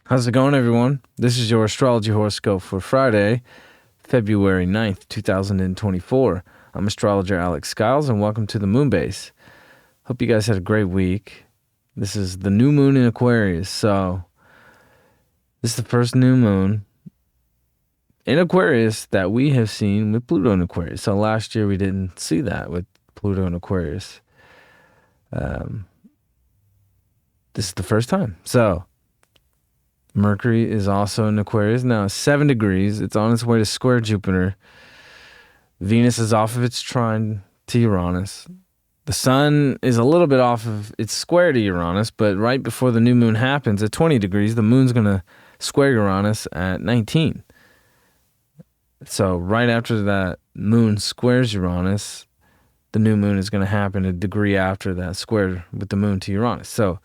How's it going, everyone? This is your Astrology Horoscope for Friday, February 9th, 2024. I'm astrologer Alex Skyles, and welcome to the Moon Base. Hope you guys had a great week. This is the new moon in Aquarius, so this is the first new moon in Aquarius that we have seen with Pluto in Aquarius. So last year we didn't see that with Pluto in Aquarius. This is the first time. So Mercury is also in Aquarius now, 7 degrees. It's on its way to square Jupiter. Venus is off of its trine to Uranus. The sun is a little bit off of its square to Uranus, but right before the new moon happens at 20 degrees, the moon's going to square Uranus at 19. So right after that moon squares Uranus, the new moon is going to happen a degree after that square with the moon to Uranus. So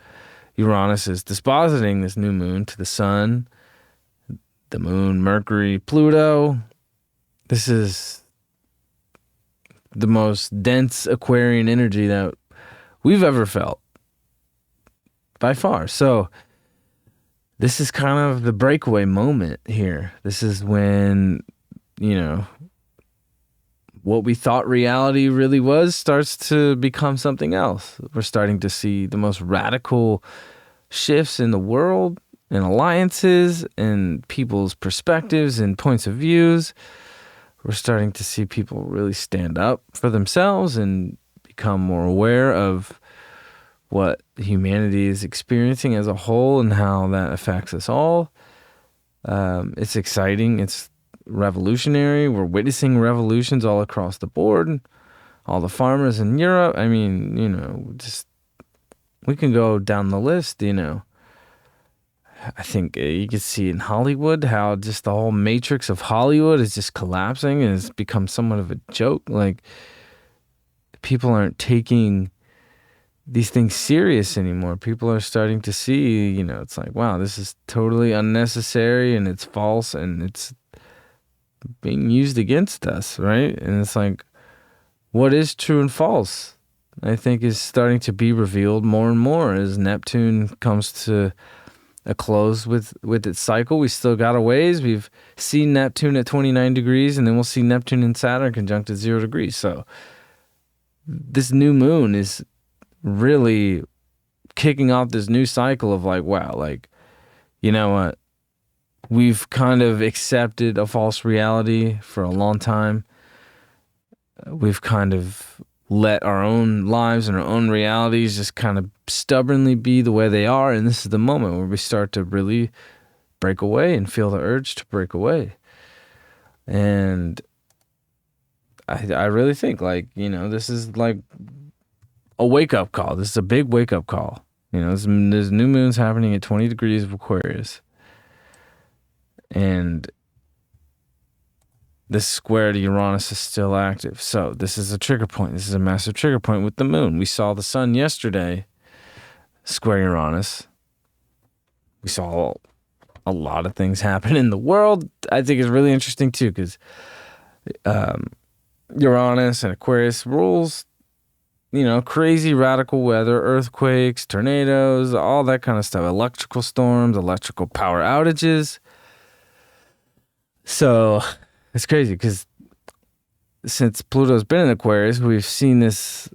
Uranus is dispositing this new moon to the sun, the moon, Mercury, Pluto. This is the most dense Aquarian energy that we've ever felt by far. So this is kind of the breakaway moment here. This is when, what we thought reality really was starts to become something else. We're starting to see the most radical shifts in the world and alliances and people's perspectives and points of views. We're starting to see people really stand up for themselves and become more aware of what humanity is experiencing as a whole and how that affects us all. It's exciting. It's revolutionary. We're witnessing revolutions all across the board. All the farmers in Europe. I mean, just we can go down the list. I think you can see in Hollywood how just the whole matrix of Hollywood is just collapsing and it's become somewhat of a joke. Like, people aren't taking these things serious anymore. People are starting to see, it's like, wow, this is totally unnecessary and it's false and it's being used against us, right? And it's like, what is true and false, I think, is starting to be revealed more and more as Neptune comes to a close with its cycle. We still got a ways. We've seen Neptune at 29 degrees, and then we'll see Neptune and Saturn conjunct at 0 degrees. So this new moon is really kicking off this new cycle of like, wow, like, you know what? We've kind of accepted a false reality for a long time. We've kind of let our own lives and our own realities just kind of stubbornly be the way they are. And this is the moment where we start to really break away and feel the urge to break away. And I really think, like, this is like a wake-up call. This is a big wake-up call. There's new moons happening at 20 degrees of Aquarius. And this square to Uranus is still active. So this is a trigger point. This is a massive trigger point with the moon. We saw the sun yesterday square Uranus. We saw a lot of things happen in the world. I think it's really interesting too, because Uranus and Aquarius rules, crazy radical weather, earthquakes, tornadoes, all that kind of stuff, electrical storms, electrical power outages. So it's crazy because since Pluto's been in Aquarius, we've seen this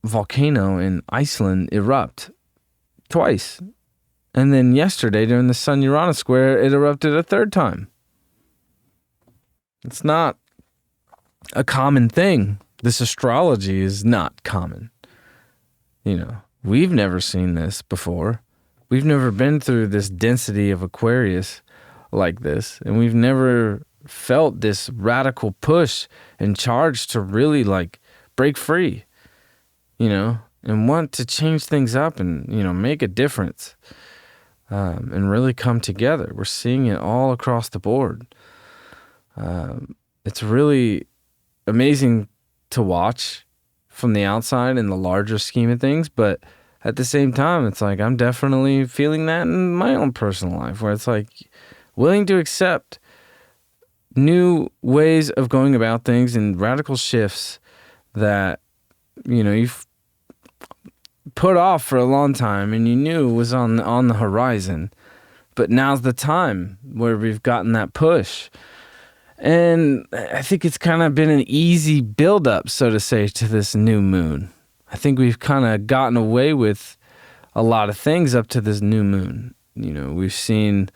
volcano in Iceland erupt twice. And then yesterday, during the Sun-Uranus square, it erupted a third time. It's not a common thing. This astrology is not common. We've never seen this before. We've never been through this density of Aquarius like this, and we've never felt this radical push and charge to really like break free, and want to change things up and make a difference, and really come together. We're seeing it all across the board. It's really amazing to watch from the outside in the larger scheme of things, but at the same time, it's like I'm definitely feeling that in my own personal life, where it's like willing to accept new ways of going about things and radical shifts that, you've put off for a long time and you knew was on the horizon. But now's the time where we've gotten that push. And I think it's kind of been an easy build-up, so to say, to this new moon. I think we've kind of gotten away with a lot of things up to this new moon. We've seen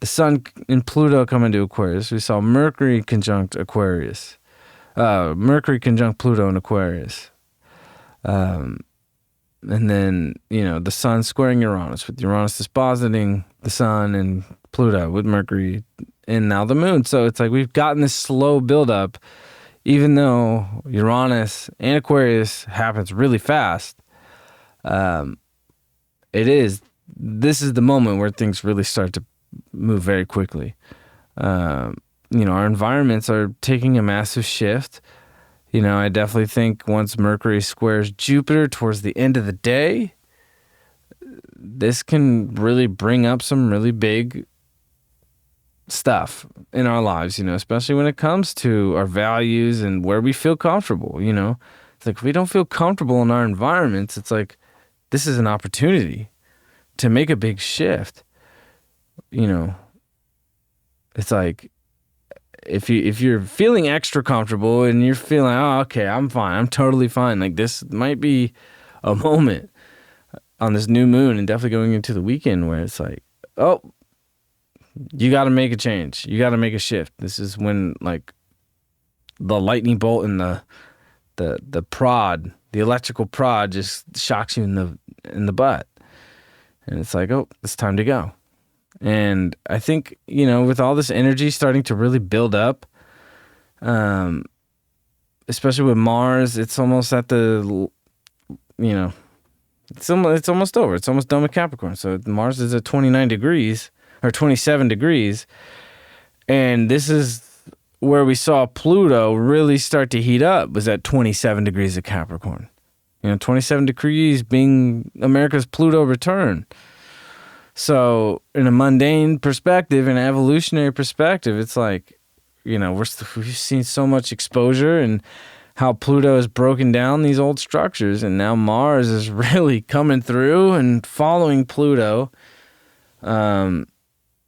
the sun and Pluto come into Aquarius. We saw Mercury conjunct Aquarius. Mercury conjunct Pluto in Aquarius. And then, the sun squaring Uranus, with Uranus dispositing the sun and Pluto with Mercury and now the moon. So it's like we've gotten this slow buildup, even though Uranus and Aquarius happens really fast. This is the moment where things really start to move very quickly. Our environments are taking a massive shift. I definitely think once Mercury squares Jupiter towards the end of the day, this can really bring up some really big stuff in our lives, especially when it comes to our values and where we feel comfortable. It's like if we don't feel comfortable in our environments, it's like this is an opportunity to make a big shift. It's like if you're feeling extra comfortable and you're feeling, oh, okay, I'm fine, I'm totally fine, like this might be a moment on this new moon and definitely going into the weekend where it's like, oh, you got to make a change. You got to make a shift. This is when like the lightning bolt and the prod, the electrical prod just shocks you in the butt. And it's like, oh, it's time to go. And I think, with all this energy starting to really build up, especially with Mars, it's almost at the, it's almost over. It's almost done with Capricorn. So Mars is at 29 degrees or 27 degrees. And this is where we saw Pluto really start to heat up, was at 27 degrees of Capricorn. 27 degrees being America's Pluto return. So in a mundane perspective, an evolutionary perspective, it's like, we've seen so much exposure and how Pluto has broken down these old structures, and now Mars is really coming through and following Pluto, following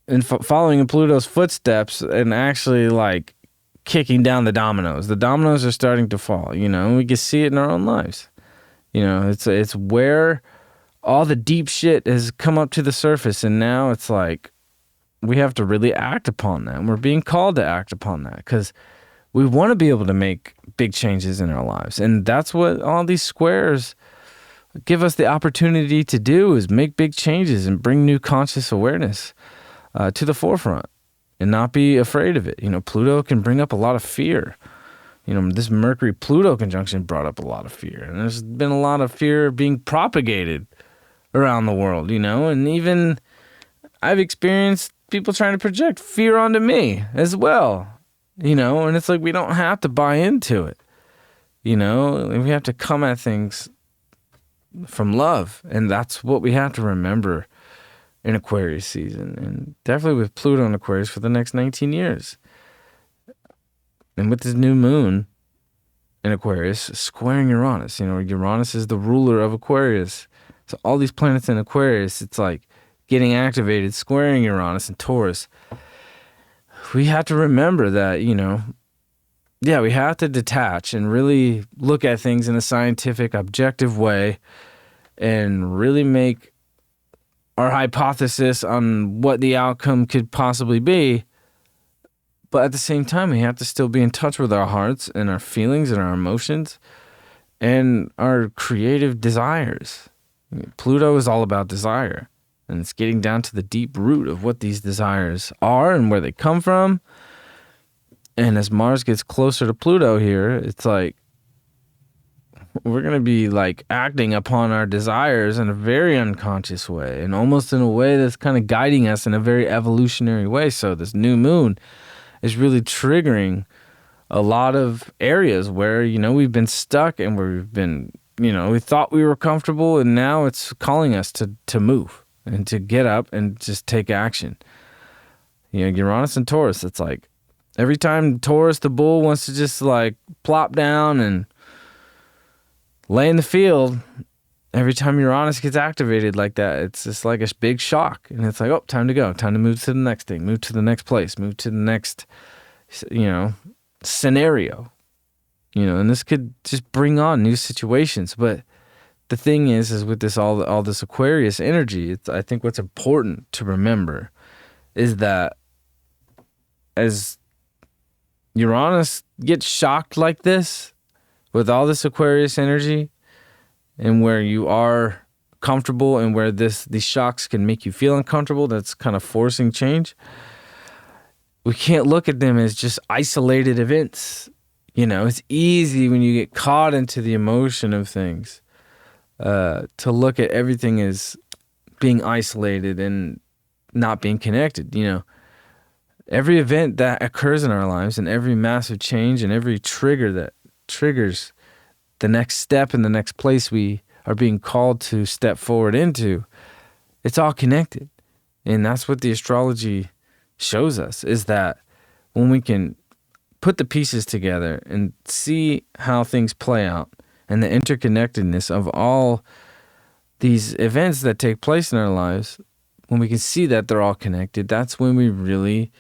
in Pluto's footsteps and actually like kicking down the dominoes. The dominoes are starting to fall, and we can see it in our own lives. It's where all the deep shit has come up to the surface, and now it's like we have to really act upon that. And we're being called to act upon that because we want to be able to make big changes in our lives. And that's what all these squares give us the opportunity to do, is make big changes and bring new conscious awareness to the forefront and not be afraid of it. Pluto can bring up a lot of fear. This Mercury-Pluto conjunction brought up a lot of fear. And there's been a lot of fear being propagated around the world, and even I've experienced people trying to project fear onto me as well, and it's like we don't have to buy into it, we have to come at things from love, and that's what we have to remember in Aquarius season, and definitely with Pluto in Aquarius for the next 19 years. And with this new moon in Aquarius squaring Uranus, Uranus is the ruler of Aquarius. So all these planets in Aquarius, it's like getting activated, squaring Uranus and Taurus. We have to remember that, we have to detach and really look at things in a scientific, objective way and really make our hypothesis on what the outcome could possibly be. But at the same time, we have to still be in touch with our hearts and our feelings and our emotions and our creative desires. Pluto is all about desire, and it's getting down to the deep root of what these desires are and where they come from. And as Mars gets closer to Pluto here, it's like we're going to be like acting upon our desires in a very unconscious way and almost in a way that's kind of guiding us in a very evolutionary way. So this new moon is really triggering a lot of areas where, we've been stuck and we've been, we thought we were comfortable, and now it's calling us to move and to get up and just take action. Uranus and Taurus, it's like every time Taurus, the bull, wants to just like plop down and lay in the field, every time Uranus gets activated like that, it's just like a big shock. And it's like, oh, time to go. Time to move to the next thing, move to the next place, move to the next, scenario. And this could just bring on new situations. But the thing is with this all this Aquarius energy, I think what's important to remember is that as Uranus gets shocked like this with all this Aquarius energy, and where you are comfortable and where these shocks can make you feel uncomfortable, that's kind of forcing change. We can't look at them as just isolated events. It's easy when you get caught into the emotion of things to look at everything as being isolated and not being connected. Every event that occurs in our lives and every massive change and every trigger that triggers the next step and the next place we are being called to step forward into, it's all connected. And that's what the astrology shows us, is that when we can put the pieces together and see how things play out and the interconnectedness of all these events that take place in our lives, when we can see that they're all connected, that's when we really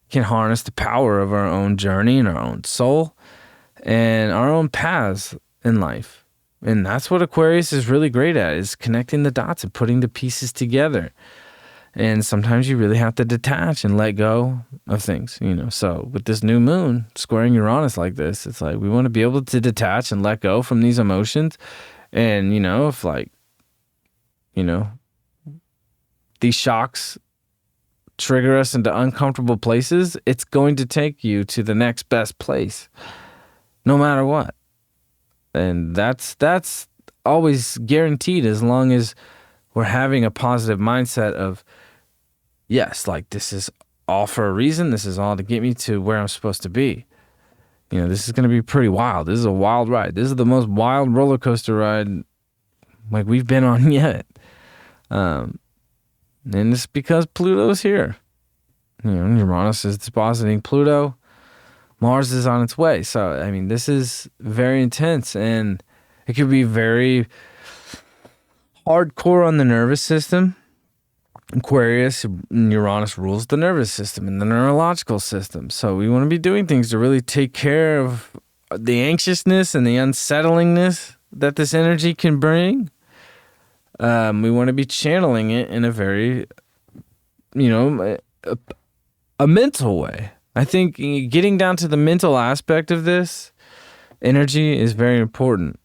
can harness the power of our own journey and our own soul and our own paths in life. And that's what Aquarius is really great at, is connecting the dots and putting the pieces together. And sometimes you really have to detach and let go of things, So with this new moon squaring Uranus like this, it's like we want to be able to detach and let go from these emotions. And, if these shocks trigger us into uncomfortable places, it's going to take you to the next best place, no matter what. And that's always guaranteed, as long as we're having a positive mindset of, yes, like this is all for a reason. This is all to get me to where I'm supposed to be. This is going to be pretty wild. This is a wild ride. This is the most wild roller coaster ride like we've been on yet. And it's because Pluto's here. Uranus is depositing Pluto. Mars is on its way. So, this is very intense, and it could be very hardcore on the nervous system. Aquarius and Uranus rules the nervous system and the neurological system. So we want to be doing things to really take care of the anxiousness and the unsettlingness that this energy can bring. We want to be channeling it in a very, a mental way. I think getting down to the mental aspect of this energy is very important,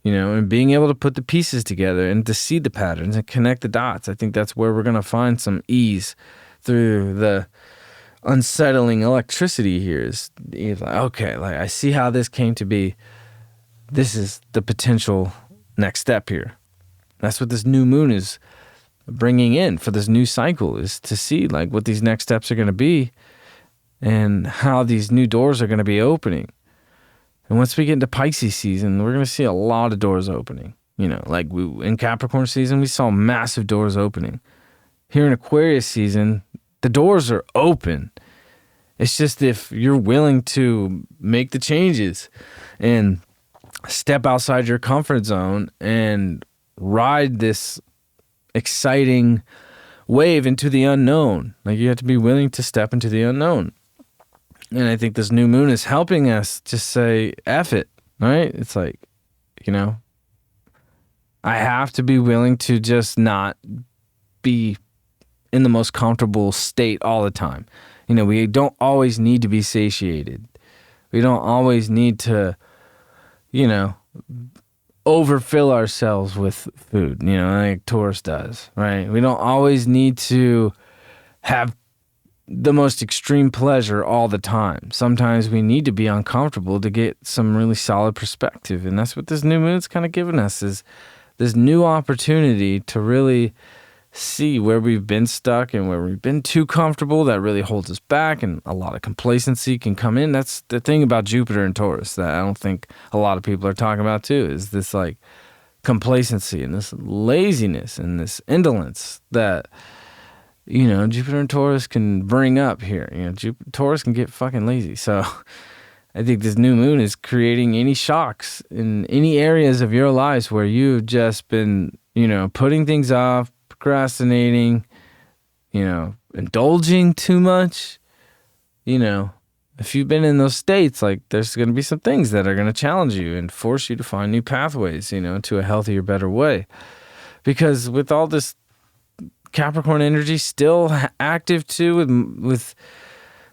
and being able to put the pieces together and to see the patterns and connect the dots. I think that's where we're going to find some ease through the unsettling electricity here. Is like, okay, like I see how this came to be. This is the potential next step here. That's what this new moon is bringing in for this new cycle, is to see like what these next steps are going to be and how these new doors are going to be opening. And once we get into Pisces season, we're going to see a lot of doors opening. Like in Capricorn season, we saw massive doors opening. Here in Aquarius season, the doors are open. It's just if you're willing to make the changes and step outside your comfort zone and ride this exciting wave into the unknown. Like you have to be willing to step into the unknown. And I think this new moon is helping us just say, F it, right? It's like, I have to be willing to just not be in the most comfortable state all the time. We don't always need to be satiated. We don't always need to, overfill ourselves with food, like Taurus does, right? We don't always need to have the most extreme pleasure all the time. Sometimes we need to be uncomfortable to get some really solid perspective. And that's what this new moon's kind of giving us, is this new opportunity to really see where we've been stuck and where we've been too comfortable that really holds us back, and a lot of complacency can come in. That's the thing about Jupiter and Taurus that I don't think a lot of people are talking about too, is this like complacency and this laziness and this indolence that, you know, Jupiter and Taurus can bring up here. You know, Taurus can get fucking lazy. So I think this new moon is creating any shocks in any areas of your lives where you've just been, you know, putting things off, procrastinating, you know, indulging too much. You know, if you've been in those states, like there's going to be some things that are going to challenge you and force you to find new pathways, you know, to a healthier, better way. Because with all this Capricorn energy still active too, with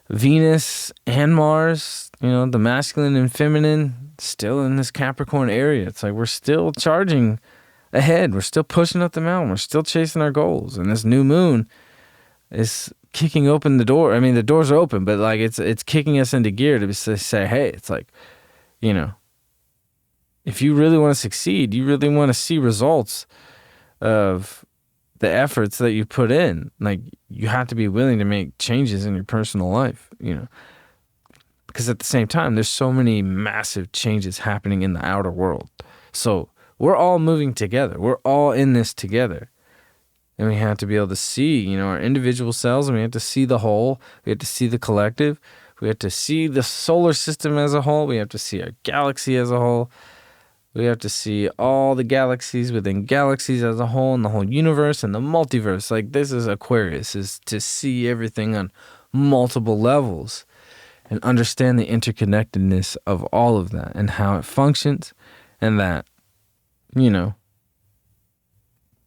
Venus and Mars, you know, the masculine and feminine still in this Capricorn area. It's like we're still charging ahead. We're still pushing up the mountain. We're still chasing our goals. And this new moon is kicking open the door. I mean, the doors are open, but like it's kicking us into gear to say, hey, it's like, you know, if you really want to succeed, you really want to see results of the efforts that you put in, like you have to be willing to make changes in your personal life, you know, because at the same time, there's so many massive changes happening in the outer world. So we're all moving together. We're all in this together. And we have to be able to see, you know, our individual selves, and we have to see the whole. We have to see the collective. We have to see the solar system as a whole. We have to see our galaxy as a whole. We have to see all the galaxies within galaxies as a whole, and the whole universe and the multiverse. Like, this is Aquarius, is to see everything on multiple levels and understand the interconnectedness of all of that and how it functions, and that, you know,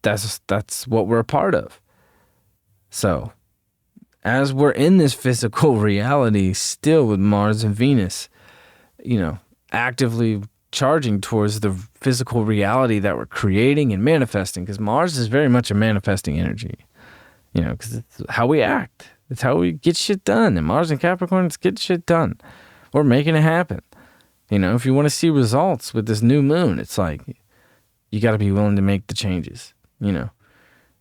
that's what we're a part of. So, as we're in this physical reality still with Mars and Venus, you know, actively charging towards the physical reality that we're creating and manifesting, because Mars is very much a manifesting energy, you know, because it's how we act. It's how we get shit done. And Mars and Capricorn, it's get shit done. We're making it happen. You know, if you want to see results with this new moon, it's like, you got to be willing to make the changes, you know,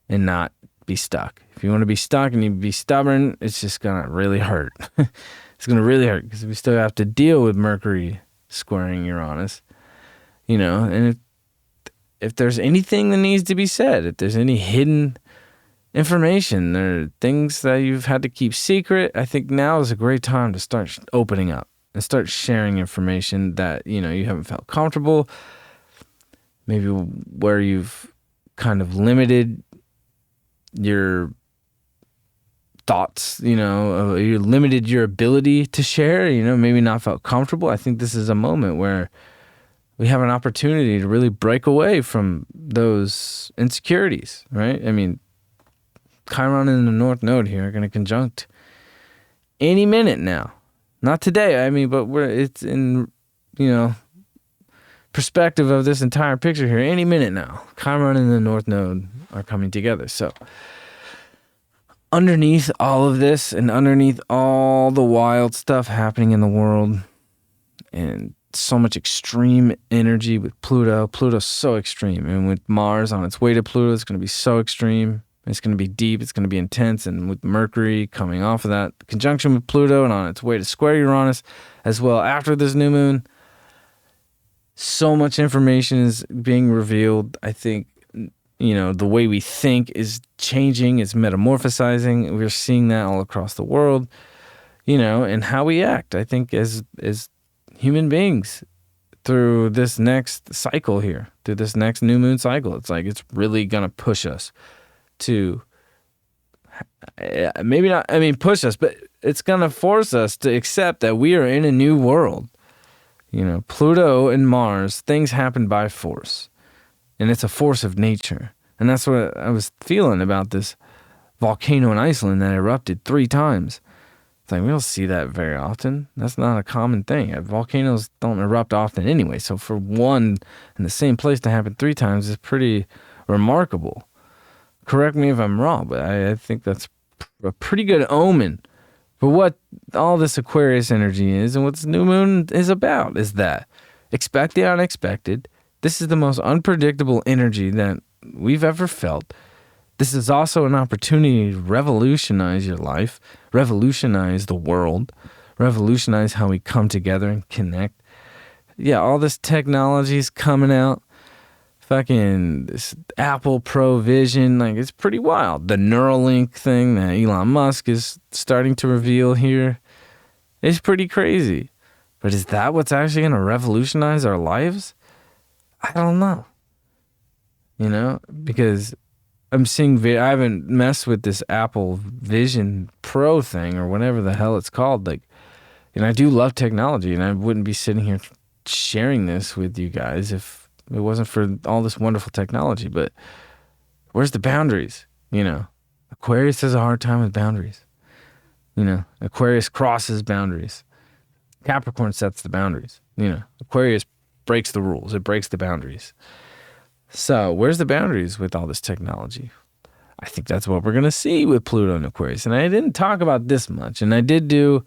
and not be stuck. If you want to be stuck and you be stubborn, it's just going to really hurt. It's going to really hurt because we still have to deal with Mercury squaring Uranus, you know, and if there's anything that needs to be said, if there's any hidden information or things that you've had to keep secret, I think now is a great time to start opening up and start sharing information that, you know, you haven't felt comfortable, maybe where you've kind of limited your thoughts, you know, you limited your ability to share, you know, maybe not felt comfortable. I think this is a moment where we have an opportunity to really break away from those insecurities, right? I mean, Chiron and the North Node here are going to conjunct any minute now. Not today, I mean, but it's in, you know, perspective of this entire picture here. Any minute now, Chiron and the North Node are coming together. So underneath all of this and underneath all the wild stuff happening in the world and so much extreme energy with Pluto's so extreme. And with Mars on its way to Pluto, it's going to be so extreme. It's going to be deep. It's going to be intense. And with Mercury coming off of that conjunction with Pluto and on its way to square Uranus as well after this new moon, so much information is being revealed. I think, you know, the way we think is changing, it's metamorphosizing. We're seeing that all across the world, you know, and how we act, I think, as human beings through this next cycle here, through this next new moon cycle. It's like, it's really going to push us to, maybe not, I mean, push us, but it's going to force us to accept that we are in a new world. You know, Pluto and Mars, things happen by force. And it's a force of nature. And that's what I was feeling about this volcano in Iceland that erupted 3 times. It's like, we don't see that very often. That's not a common thing. Volcanoes don't erupt often anyway. So for one in the same place to happen 3 times is pretty remarkable. Correct me if I'm wrong, but I think that's a pretty good omen for what all this Aquarius energy is, and what this new moon is about, is that expect the unexpected. This is the most unpredictable energy that we've ever felt. This is also an opportunity to revolutionize your life, revolutionize the world, revolutionize how we come together and connect. Yeah, all this technology is coming out. Fucking this Apple Pro Vision, like it's pretty wild. The Neuralink thing that Elon Musk is starting to reveal here is pretty crazy. But is that what's actually going to revolutionize our lives? I don't know. Because I'm seeing, I haven't messed with this Apple Vision Pro thing or whatever the hell it's called. Like, and I do love technology, and I wouldn't be sitting here sharing this with you guys if it wasn't for all this wonderful technology. But where's the boundaries? Aquarius has a hard time with boundaries. Aquarius crosses boundaries. Capricorn sets the boundaries. Aquarius breaks the rules. It breaks the boundaries. So where's the boundaries with all this technology? I think that's what we're going to see with Pluto and Aquarius. And I didn't talk about this much. And I did do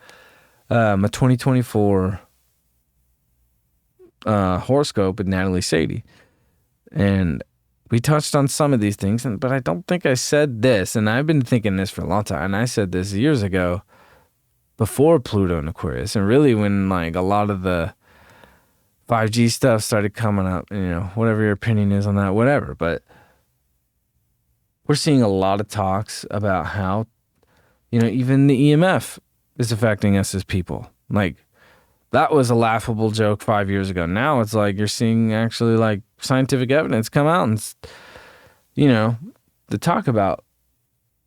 a 2024 horoscope with Natalie Sadie. And we touched on some of these things, but I don't think I said this. And I've been thinking this for a long time. And I said this years ago before Pluto and Aquarius. And really when like a lot of the 5G stuff started coming up, whatever your opinion is on that, whatever. But we're seeing a lot of talks about how, even the EMF is affecting us as people. Like, that was a laughable joke 5 years ago. Now it's like you're seeing actually like scientific evidence come out and, to talk about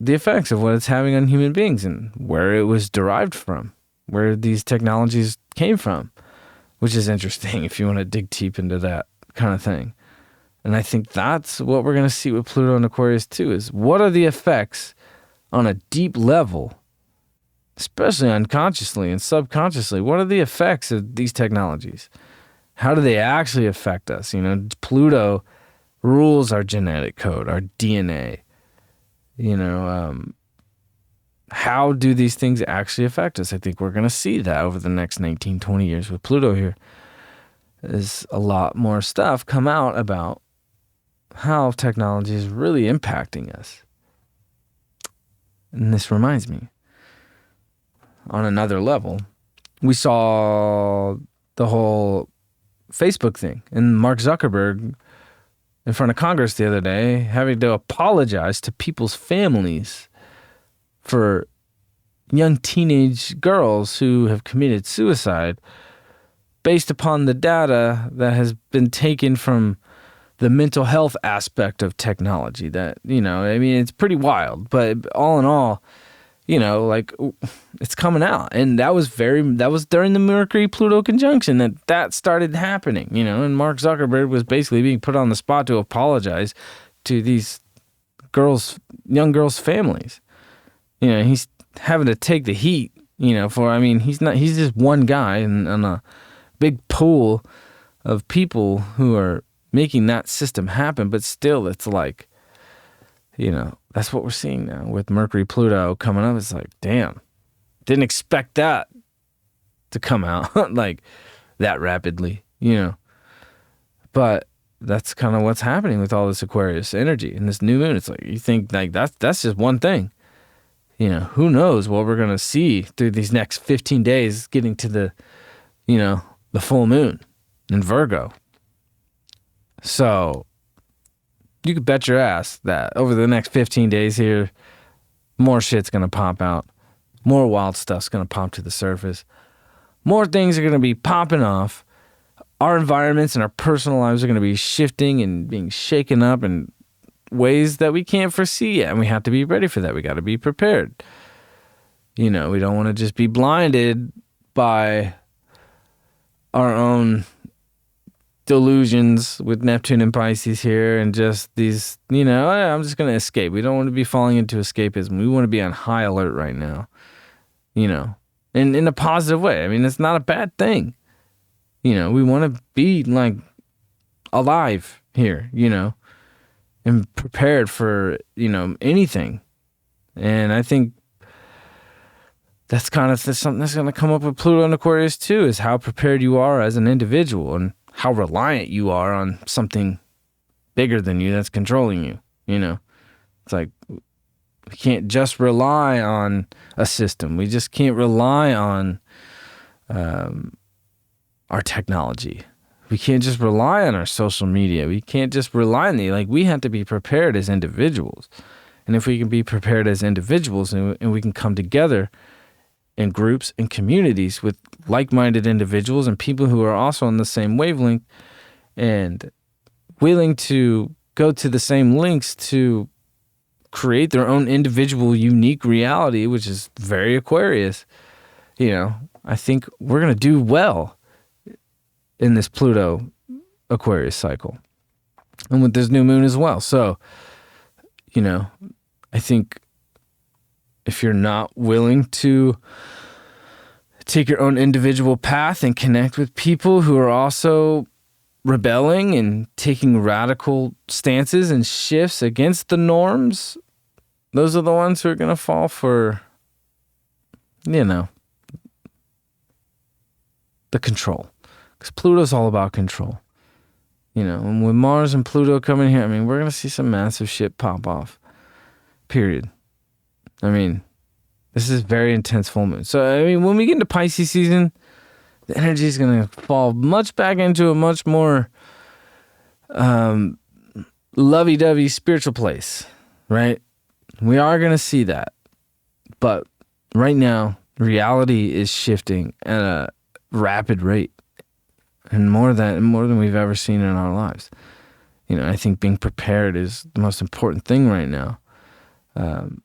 the effects of what it's having on human beings and where it was derived from, where these technologies came from. Which is interesting if you want to dig deep into that kind of thing. And I think that's what we're going to see with Pluto and Aquarius too, is what are the effects on a deep level, especially unconsciously and subconsciously, what are the effects of these technologies? How do they actually affect us? Pluto rules our genetic code, our DNA. How do these things actually affect us? I think we're going to see that over the next 19, 20 years with Pluto here. There's a lot more stuff come out about how technology is really impacting us. And this reminds me, on another level, we saw the whole Facebook thing and Mark Zuckerberg in front of Congress the other day having to apologize to people's families for young teenage girls who have committed suicide based upon the data that has been taken from the mental health aspect of technology. That, it's pretty wild, but all in all, it's coming out. And that was during the Mercury-Pluto conjunction that started happening, and Mark Zuckerberg was basically being put on the spot to apologize to these young girls' families. He's having to take the heat, he's just one guy in a big pool of people who are making that system happen. But still, it's like, that's what we're seeing now with Mercury, Pluto coming up. It's like, damn, didn't expect that to come out like that rapidly, But that's kind of what's happening with all this Aquarius energy and this new moon. It's like, you think like that's just one thing. Who knows what we're going to see through these next 15 days getting to the full moon in Virgo. So you could bet your ass that over the next 15 days here, more shit's going to pop out. More wild stuff's going to pop to the surface. More things are going to be popping off. Our environments and our personal lives are going to be shifting and being shaken up and ways that we can't foresee yet, and we have to be ready for that. We got to be prepared. We don't want to just be blinded by our own delusions with Neptune and Pisces here and just these, I'm just going to escape. We don't want to be falling into escapism. We want to be on high alert right now, and in a positive way. It's not a bad thing. We want to be like alive here, and prepared for, anything. And I think that's kind of something that's going to come up with Pluto and Aquarius too, is how prepared you are as an individual and how reliant you are on something bigger than you that's controlling you, It's like we can't just rely on a system. We just can't rely on our technology. We can't just rely on our social media. We can't just rely on we have to be prepared as individuals. And if we can be prepared as individuals and we can come together in groups and communities with like-minded individuals and people who are also on the same wavelength and willing to go to the same lengths to create their own individual, unique reality, which is very Aquarius, I think we're going to do well in this Pluto Aquarius cycle. And with this new moon as well. So, I think if you're not willing to take your own individual path and connect with people who are also rebelling and taking radical stances and shifts against the norms, those are the ones who are going to fall for, the control. Because Pluto's all about control. And with Mars and Pluto coming here, we're going to see some massive shit pop off. Period. This is very intense full moon. So, when we get into Pisces season, the energy is going to fall much back into a much more lovey-dovey spiritual place, right? We are going to see that. But right now, reality is shifting at a rapid rate. And more than we've ever seen in our lives. I think being prepared is the most important thing right now. And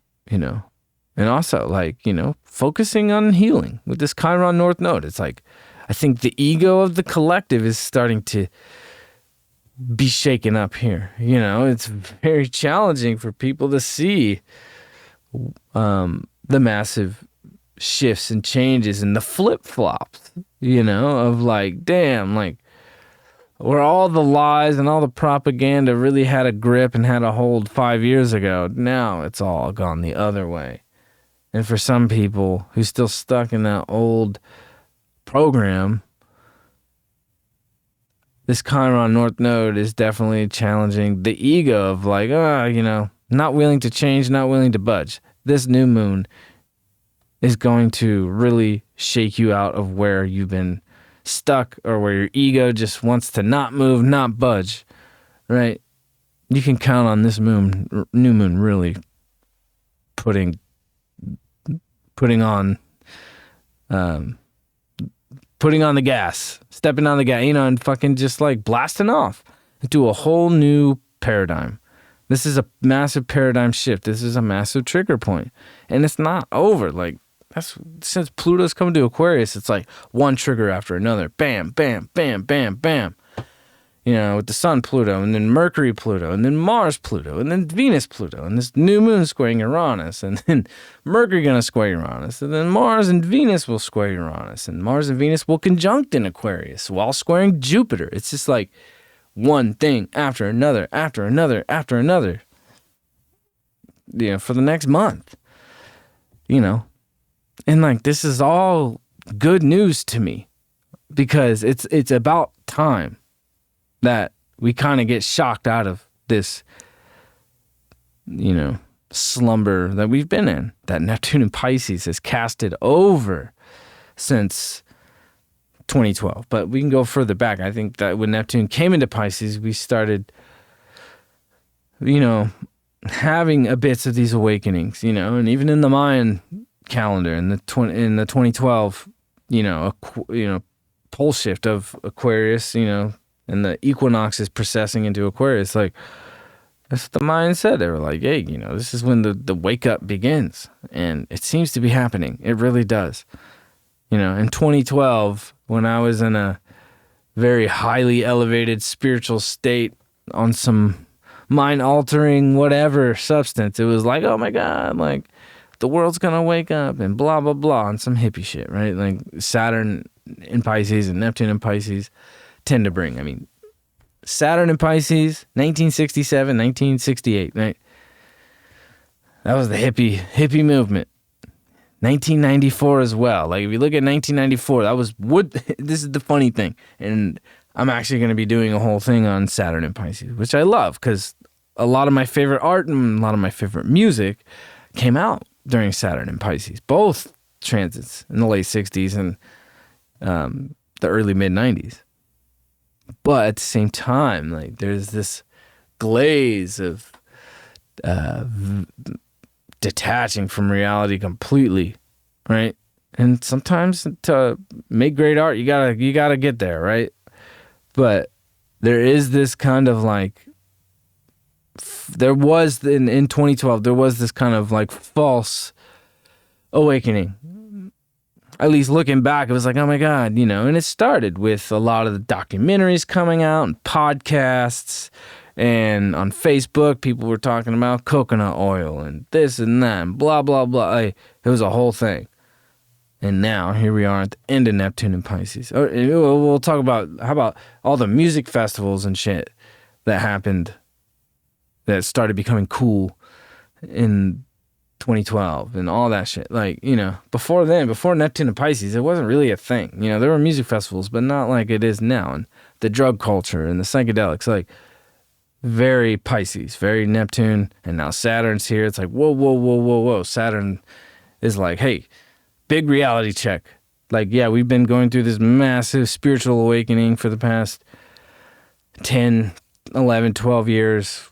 also focusing on healing with this Chiron North Node. It's like, I think the ego of the collective is starting to be shaken up here. It's very challenging for people to see the massive shifts and changes and the flip-flops, of damn, where all the lies and all the propaganda really had a grip and had a hold 5 years ago, now it's all gone the other way. And for some people who's still stuck in that old program, this Chiron North Node is definitely challenging the ego of not willing to change, not willing to budge. This new moon is going to really shake you out of where you've been stuck or where your ego just wants to not move, not budge, right? You can count on this new moon really putting on the gas, stepping on the gas, and fucking just blasting off into a whole new paradigm. This is a massive paradigm shift. This is a massive trigger point. And it's not over. Since Pluto's coming to Aquarius, it's one trigger after another. Bam, bam, bam, bam, bam. With the Sun Pluto, and then Mercury Pluto, and then Mars Pluto, and then Venus Pluto, and this new moon squaring Uranus, and then Mercury gonna square Uranus, and then Mars and Venus will square Uranus, and Mars and Venus will conjunct in Aquarius while squaring Jupiter. It's just one thing after another, after another, after another. For the next month. And this is all good news to me because it's about time that we kind of get shocked out of this, slumber that we've been in, that Neptune in Pisces has casted over since 2012. But we can go further back. I think that when Neptune came into Pisces, we started, having a bits of these awakenings, and even in the Mayan calendar in the 2012 pole shift of Aquarius, and the equinox is precessing into Aquarius, that's what the Mayans said. They were hey, this is when the wake up begins, and it seems to be happening. It really does. In 2012, when I was in a very highly elevated spiritual state on some mind altering whatever substance, it was oh my God, the world's gonna wake up and blah blah blah and some hippie shit, right? Saturn in Pisces and Neptune in Pisces tend to bring. Saturn in Pisces, 1967, 1968, right? That was the hippie movement. 1994 as well. If you look at 1994, that was this is the funny thing, and I'm actually going to be doing a whole thing on Saturn in Pisces, which I love because a lot of my favorite art and a lot of my favorite music came out during Saturn and Pisces, both transits in the late 60s and the early mid 90s. But at the same time, like there's this glaze of detaching from reality completely, right? And sometimes to make great art, you gotta get there, right? But there is this kind of like, there was in 2012, there was this kind of like false awakening. At least looking back, it was like, oh my God, and it started with a lot of the documentaries coming out and podcasts, and on Facebook, people were talking about coconut oil and this and that and blah, blah, blah. It was a whole thing. And now here we are at the end of Neptune and Pisces. We'll talk about, how about all the music festivals and shit that happened that started becoming cool in 2012 and all that shit. Like, before then, before Neptune and Pisces, it wasn't really a thing. There were music festivals, but not like it is now. And the drug culture and the psychedelics, like very Pisces, very Neptune. And now Saturn's here. It's like, whoa. Saturn is like, hey, big reality check. Like, yeah, we've been going through this massive spiritual awakening for the past 10, 11, 12 years.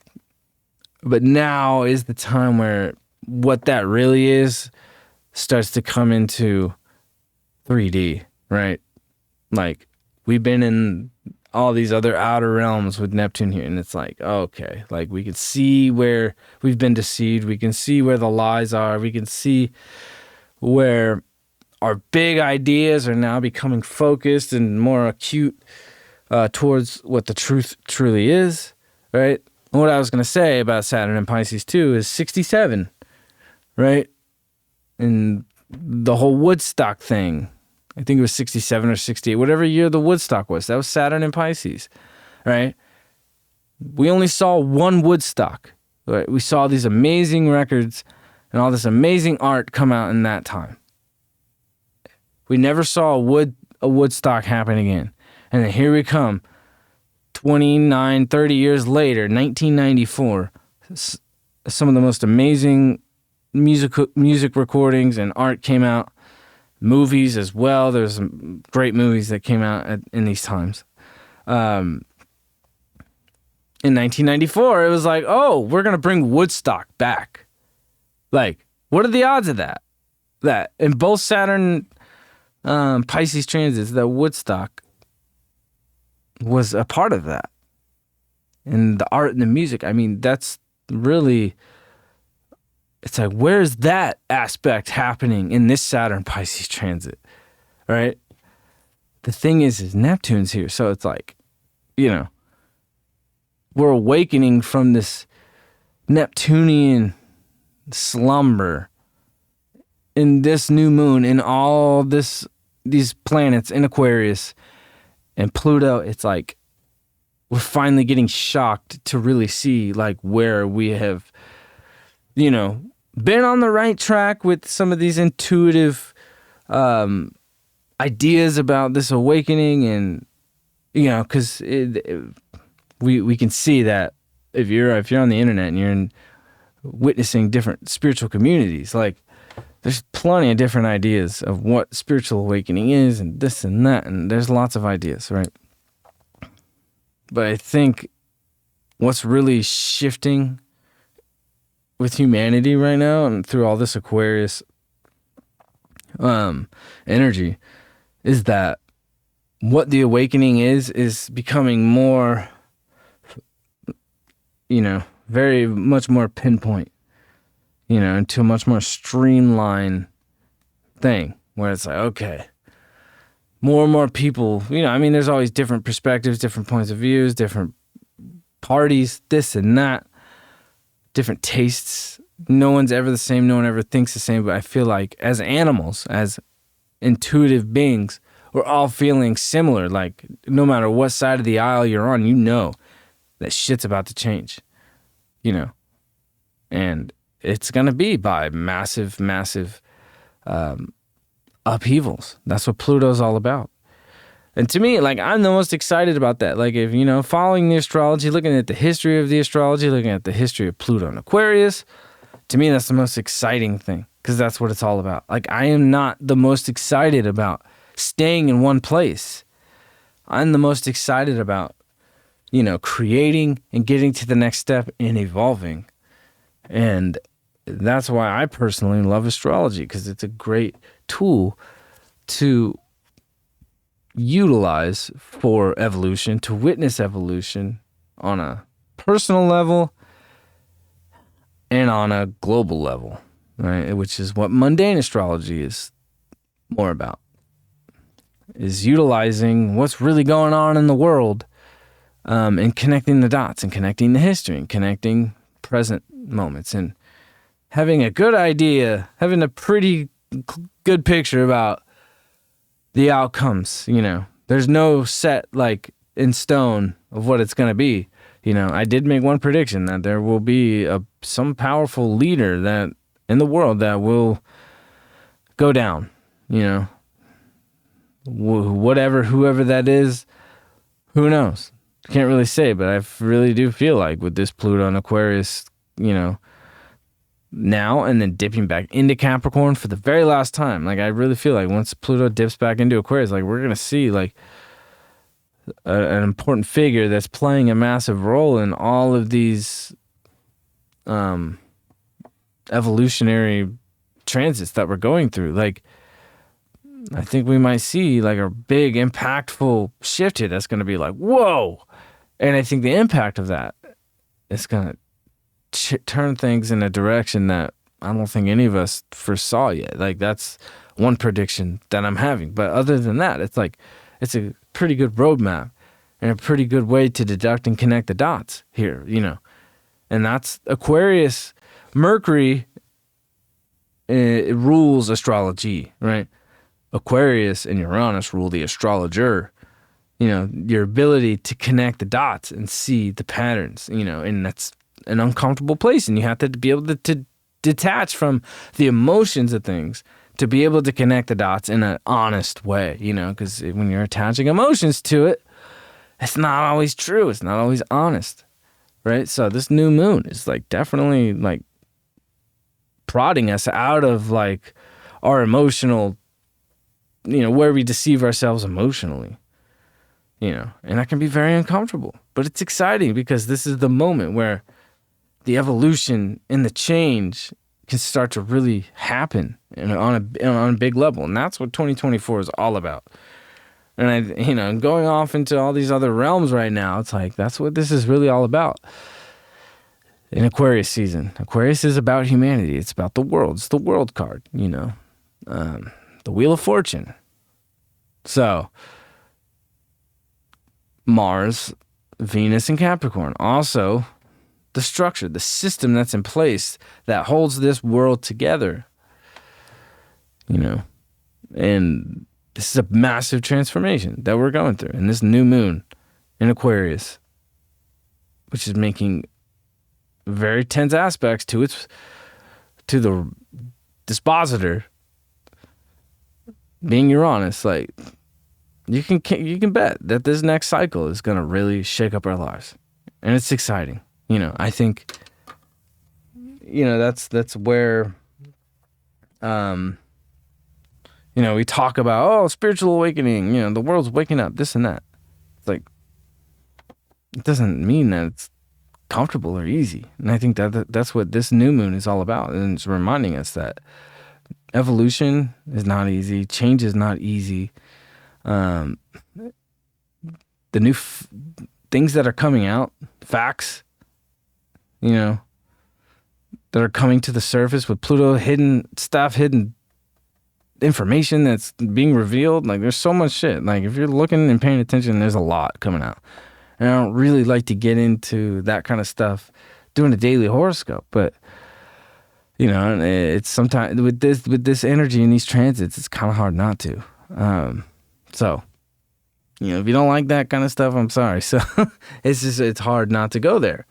But now is the time where what that really is starts to come into 3D, right? Like, we've been in all these other outer realms with Neptune here, and it's like, okay, like we can see where we've been deceived. We can see where the lies are. We can see where our big ideas are now becoming focused and more acute towards what the truth truly is, right? And what I was going to say about Saturn and Pisces too is 67, right? And the whole Woodstock thing, I think it was 67 or 68, whatever year the Woodstock was, that was Saturn and Pisces, right? We only saw one Woodstock, right? We saw these amazing records and all this amazing art come out in that time. We never saw a Woodstock happen again. And then here we come, 29, 30 years later, 1994, some of the most amazing music recordings and art came out. Movies as well. There's some great movies that came out in these times. In 1994, it was like, oh, we're going to bring Woodstock back. Like, what are the odds of that? That in both Saturn Pisces transits, that Woodstock was a part of that. And the art and the music, I mean, that's really, it's like, where's that aspect happening in this Saturn Pisces transit, right? The thing is Neptune's here. So it's like, we're awakening from this Neptunian slumber in this new moon, in all these planets in Aquarius and Pluto. It's like we're finally getting shocked to really see like where we have, been on the right track with some of these intuitive ideas about this awakening. And because we can see that if you're on the internet and you're witnessing different spiritual communities, like there's plenty of different ideas of what spiritual awakening is and this and that, and there's lots of ideas, right? But I think what's really shifting with humanity right now and through all this Aquarius energy is that what the awakening is becoming more, very much more pinpoint, into a much more streamlined thing where it's like, okay, more and more people, there's always different perspectives, different points of views, different parties, this and that, different tastes. No one's ever the same. No one ever thinks the same. But I feel like as animals, as intuitive beings, we're all feeling similar. Like no matter what side of the aisle you're on, that shit's about to change, and it's going to be by massive, massive upheavals. That's what Pluto's all about. And to me, like, I'm the most excited about that. Like, if, following the astrology, looking at the history of the astrology, looking at the history of Pluto and Aquarius, to me, that's the most exciting thing, because that's what it's all about. Like, I am not the most excited about staying in one place. I'm the most excited about, creating and getting to the next step and evolving. And that's why I personally love astrology, because it's a great tool to utilize for evolution, to witness evolution on a personal level and on a global level, right? Which is what mundane astrology is more about, is utilizing what's really going on in the world, and connecting the dots and connecting the history and connecting present moments and having a good idea, having a pretty good picture about the outcomes. There's no set, like, in stone of what it's going to be. I did make one prediction that there will be some powerful leader that in the world that will go down, whoever that is, who knows? Can't really say, but I really do feel like with this Pluto and Aquarius, now and then dipping back into Capricorn for the very last time. Like, I really feel like once Pluto dips back into Aquarius, like, we're going to see, like, an important figure that's playing a massive role in all of these evolutionary transits that we're going through. Like, I think we might see, like, a big impactful shift here that's going to be like, whoa. And I think the impact of that is going to turn things in a direction that I don't think any of us foresaw yet. Like, that's one prediction that I'm having. But other than that, it's like, it's a pretty good roadmap and a pretty good way to deduct and connect the dots here, And that's Aquarius. Mercury, it rules astrology, right? Aquarius and Uranus rule the astrologer. Your ability to connect the dots and see the patterns, and that's an uncomfortable place. And you have to be able to detach from the emotions of things to be able to connect the dots in an honest way, because when you're attaching emotions to it, it's not always true. It's not always honest, right? So this new moon is, like, definitely, like, prodding us out of, like, our emotional, where we deceive ourselves emotionally. And that can be very uncomfortable, but it's exciting because this is the moment where the evolution and the change can start to really happen on a big level. And that's what 2024 is all about. And I'm going off into all these other realms right now. It's like, that's what this is really all about. In Aquarius season, Aquarius is about humanity. It's about the world. It's the world card, the Wheel of Fortune. So, Mars, Venus, and Capricorn. Also, the structure, the system that's in place that holds this world together. And this is a massive transformation that we're going through. And this new moon in Aquarius, which is making very tense aspects to the dispositor being Uranus, like, you can bet that this next cycle is going to really shake up our lives. And it's exciting. I think, that's where, we talk about, spiritual awakening, the world's waking up, this and that. It's like, it doesn't mean that it's comfortable or easy. And I think that's what this new moon is all about. And it's reminding us that evolution is not easy. Change is not easy. The new things that are coming out, facts, that are coming to the surface with Pluto, hidden information that's being revealed. Like, there's so much shit. Like, if you're looking and paying attention, there's a lot coming out. And I don't really like to get into that kind of stuff doing a daily horoscope, but it's sometimes with this energy and these transits, it's kind of hard not to. So, if you don't like that kind of stuff, I'm sorry. So it's hard not to go there,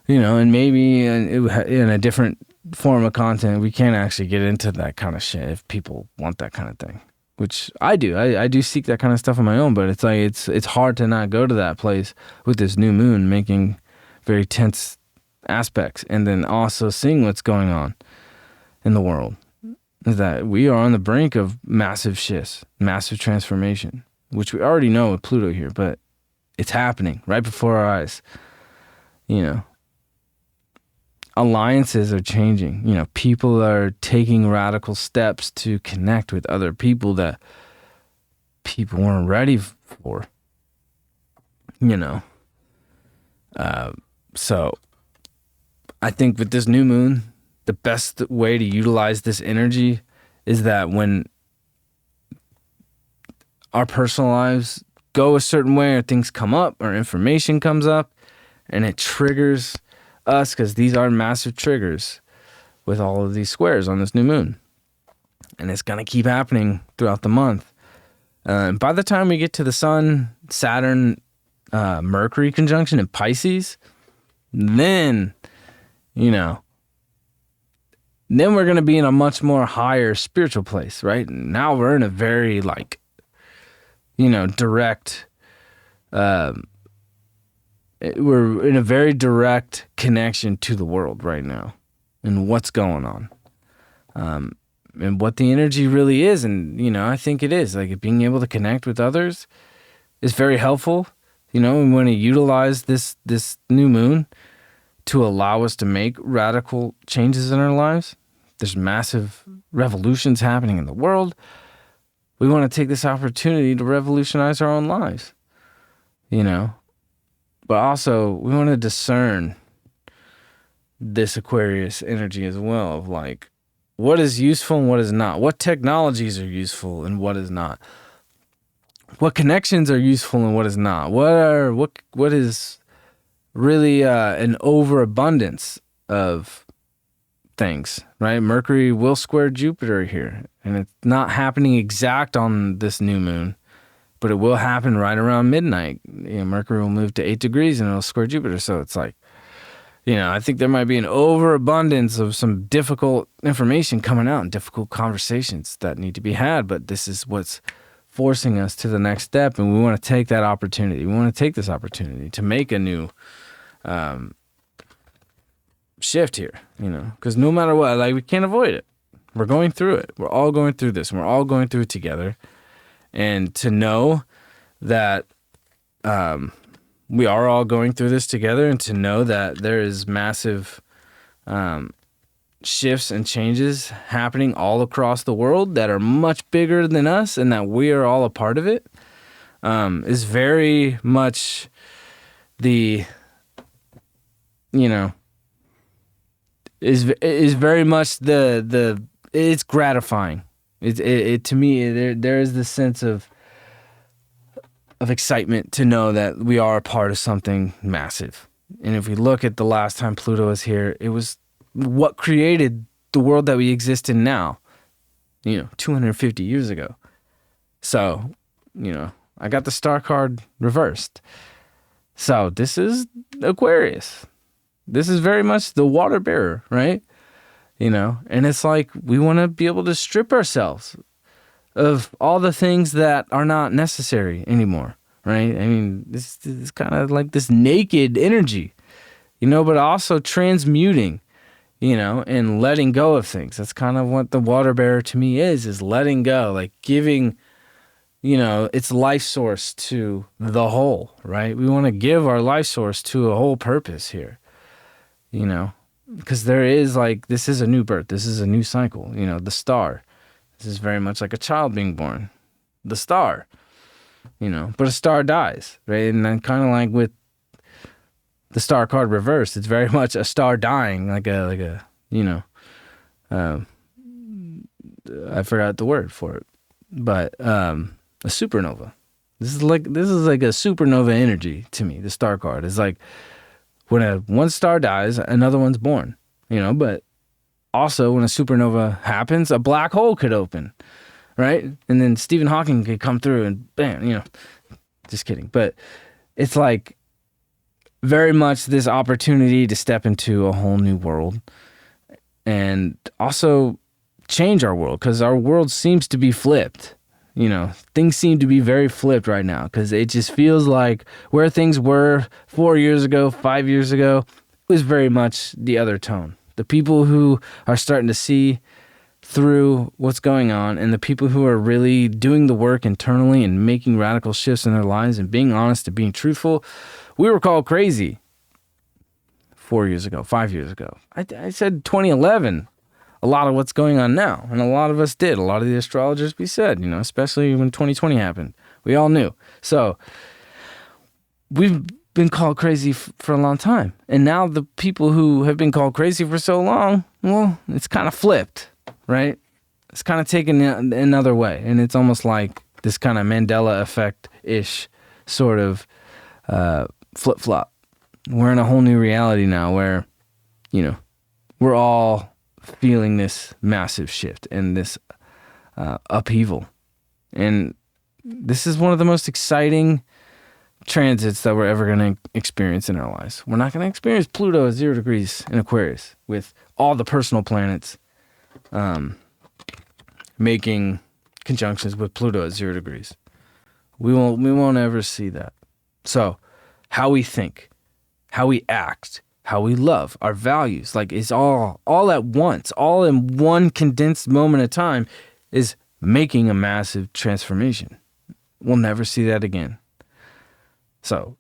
and maybe in a different form of content, we can actually get into that kind of shit if people want that kind of thing. which I do. I do seek that kind of stuff on my own, but it's like it's hard to not go to that place with this new moon making very tense aspects, and then also seeing what's going on in the world. Is that we are on the brink of massive shifts, massive transformation, which we already know with Pluto here, but it's happening right before our eyes. You know, alliances are changing. You know, people are taking radical steps to connect with other people that people weren't ready for. You know, so I think with this new moon, the best way to utilize this energy is that when our personal lives go a certain way, or things come up, or information comes up, and it triggers us, because these are massive triggers with all of these squares on this new moon. And it's going to keep happening throughout the month. By the time we get to the Sun, Saturn, Mercury conjunction in Pisces, then, you know, then we're going to be in a much more higher spiritual place, right? Now we're in a very, like, you know, direct, we're in a very direct connection to the world right now and what's going on. And what the energy really is. And, you know, I think it is, like, being able to connect with others is very helpful. You know, we want to utilize this new moon to allow us to make radical changes in our lives. There's massive revolutions happening in the world. We want to take this opportunity to revolutionize our own lives, you know. But also, we want to discern this Aquarius energy as well, of like, what is useful and what is not. What technologies are useful and what is not. What connections are useful and what is not. What is really an overabundance of things, right? Mercury will square Jupiter here, and it's not happening exact on this new moon, but it will happen right around midnight. You know, Mercury will move to 8 degrees and it'll square Jupiter. So it's like, you know, I think there might be an overabundance of some difficult information coming out and difficult conversations that need to be had, but this is what's forcing us to the next step, and we want to take that opportunity. We want to take this opportunity to make a new shift here, you know, because no matter what, like, we can't avoid it. We're going through it. We're all going through this, and we're all going through it together. And to know that we are all going through this together, and to know that there is massive shifts and changes happening all across the world that are much bigger than us, and that we are all a part of it, is very much the, you know, is very much the it's gratifying. It to me, there is this sense of excitement to know that we are a part of something massive. And if we look at the last time Pluto was here, it was what created the world that we exist in now, you know, 250 years ago. So, you know, I got the star card reversed. So this is Aquarius. This is very much the water bearer, right? You know, and it's like we want to be able to strip ourselves of all the things that are not necessary anymore, right? I mean, this is kind of like this naked energy, you know, but also transmuting, you know, and letting go of things. That's kind of what the water bearer to me is letting go, like giving, you know, its life source to the whole, right? We want to give our life source to a whole purpose here, you know, because there is, like, this is a new birth. This is a new cycle, you know, the star. This is very much like a child being born, the star, you know, but a star dies, right? And then kind of like with the star card reversed, it's very much a star dying, like a, you know, I forgot the word for it, but a supernova. This is like a supernova energy to me. The star card is like when one star dies, another one's born, you know, but also when a supernova happens, a black hole could open, right? And then Stephen Hawking could come through and bam, you know, just kidding. But it's like very much this opportunity to step into a whole new world and also change our world, because our world seems to be flipped. things seem to be very flipped right now because it just feels like where things were 4 years ago, 5 years ago, was very much the other tone. The people who are starting to see through what's going on and the people who are really doing the work internally and making radical shifts in their lives and being honest and being truthful, we were called crazy 4 years ago, 5 years ago. I said 2011. A lot of what's going on now. And a lot of us did. A lot of the astrologers, we said, especially when 2020 happened. We all knew. So we've been called crazy for a long time. And now the people who have been called crazy for so long, well, it's kind of flipped, right? It's kind of taken another way. And it's almost like this kind of Mandela effect-ish sort of flip-flop. We're in a whole new reality now where, we're all feeling this massive shift and this upheaval. And this is one of the most exciting transits that we're ever going to experience in our lives. We're not going to experience Pluto at 0 degrees in Aquarius with all the personal planets making conjunctions with Pluto at 0 degrees. We won't ever see that. So how we think, how we act, how we love, our values, like it's all at once, all in one condensed moment of time is making a massive transformation. We'll never see that again. So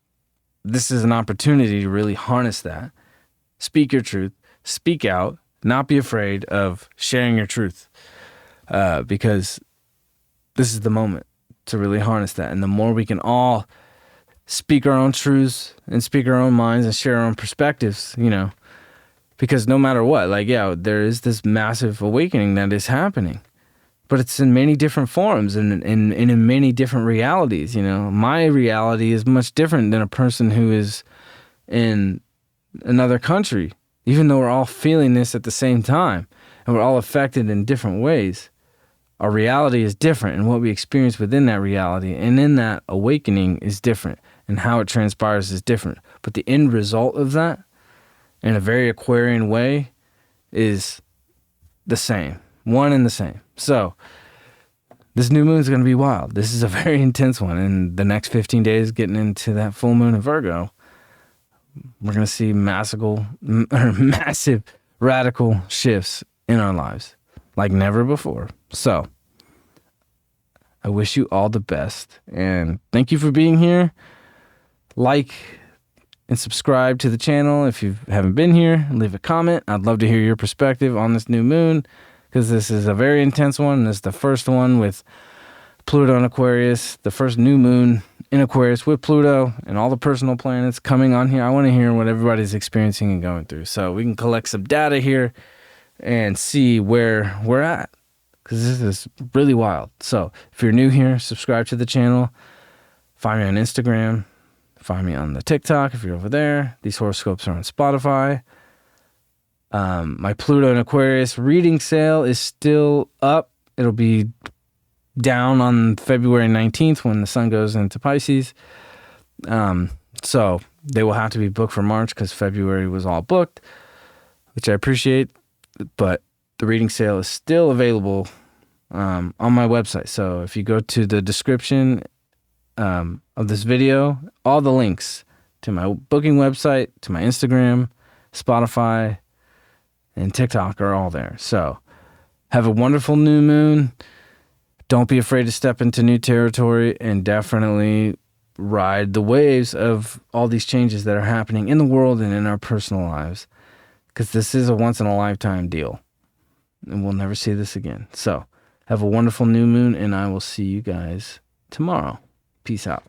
this is an opportunity to really harness that. Speak your truth, speak out, not be afraid of sharing your truth because this is the moment to really harness that. And the more we can all speak our own truths and speak our own minds and share our own perspectives, because no matter what, there is this massive awakening that is happening, but it's in many different forms and in many different realities. My reality is much different than a person who is in another country, even though we're all feeling this at the same time and we're all affected in different ways. Our reality is different and what we experience within that reality and in that awakening is different. And how it transpires is different. But the end result of that, in a very Aquarian way, is the same. One and the same. So, this new moon is going to be wild. This is a very intense one. And the next 15 days, getting into that full moon in Virgo, we're going to see massive radical shifts in our lives like never before. So, I wish you all the best. And thank you for being here. Like and subscribe to the channel if you haven't been here. Leave a comment. I'd love to hear your perspective on this new moon because this is a very intense one. This is the first one with Pluto in Aquarius, the first new moon in Aquarius with Pluto and all the personal planets coming on here. I want to hear what everybody's experiencing and going through so we can collect some data here and see where we're at because this is really wild. So if you're new here, subscribe to the channel. Find me on Instagram. Find me on the TikTok if you're over there. These horoscopes are on Spotify. My Pluto and Aquarius reading sale is still up. It'll be down on February 19th when the sun goes into Pisces. So they will have to be booked for March because February was all booked, which I appreciate. But the reading sale is still available on my website. So if you go to the description of this video, all the links to my booking website, to my Instagram, Spotify, and TikTok are all there. So have a wonderful new moon. Don't be afraid to step into new territory and definitely ride the waves of all these changes that are happening in the world and in our personal lives because this is a once-in-a-lifetime deal and we'll never see this again. So have a wonderful new moon and I will see you guys tomorrow. Peace out.